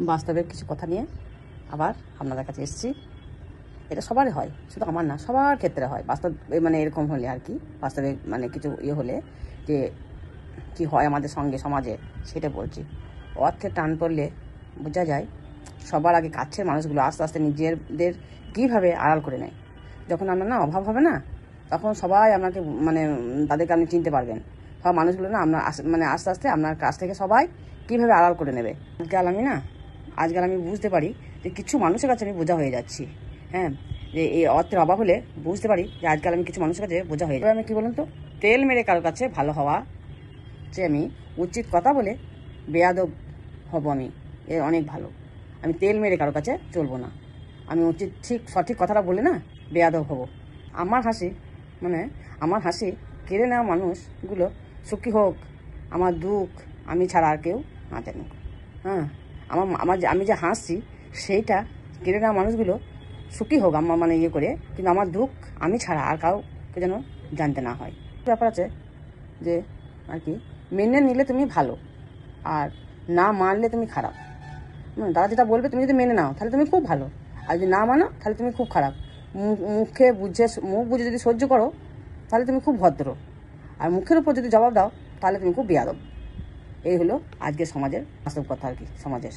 বাস্তবের কিছু কথা নিয়ে আবার আপনাদের কাছে এসেছি। এটা সবারই হয়, শুধু আমার না, সবার ক্ষেত্রে হয়। বাস্তব মানে এরকম হলে আর কি, বাস্তবে মানে কিছু হলে যে কি হয় আমাদের সঙ্গে সমাজে, সেটা বলছি। অর্থে টান পড়লে বোঝা যায় সবার আগে কাছের মানুষগুলো আস্তে আস্তে নিজেদের কীভাবে আড়াল করে নেয়। যখন আপনার না অভাব হবে না, তখন সবাই আপনাকে মানে তাদেরকে আপনি চিনতে পারবেন। সব মানুষগুলো না আপনার মানে আস্তে আস্তে আপনার কাছ থেকে সবাই কীভাবে আড়াল করে নেবে। আজকাল আমি বুঝতে পারি যে কিছু মানুষের কাছে আমি বোঝা হয়ে যাচ্ছি। হ্যাঁ, যে এই অর্থের অভাব হলে বুঝতে পারি যে আজকাল আমি কিছু মানুষের কাছে বোঝা হয়ে যাই। আমি কী বলুন তো, তেল মেরে কারোর কাছে ভালো হওয়া যে আমি উচিত কথা বলে বেয়াদব হব, আমি এর অনেক ভালো। আমি তেল মেরে কারোর কাছে চলবো না, আমি সঠিক কথাটা বলে না বেয়াদব হব। আমার হাসি কেড়ে নেওয়া মানুষগুলো সুখী হোক, আমার দুঃখ আমি ছাড়া আর কেউ না জানুক। হ্যাঁ, আমি যে হাসছি সেইটা কেড়ে নেওয়া মানুষগুলো সুখী হোক আমার মানে করে, কিন্তু আমার দুঃখ আমি ছাড়া আর কাউকে যেন জানতে না হয়। ব্যাপার আছে যে আর কি, মেনে নিলে তুমি ভালো, আর না মানলে তুমি খারাপ। তারা যেটা বলবে তুমি যদি মেনে নাও তাহলে তুমি খুব ভালো, আর যদি না মানো তাহলে তুমি খুব খারাপ। মুখ বুঝে যদি সহ্য করো তাহলে তুমি খুব ভদ্র, আর মুখের উপর যদি জবাব দাও তাহলে তুমি খুব বেয়াদব। এই হলো আজকের সমাজের বাস্তব কথা আর কি, সমাজের।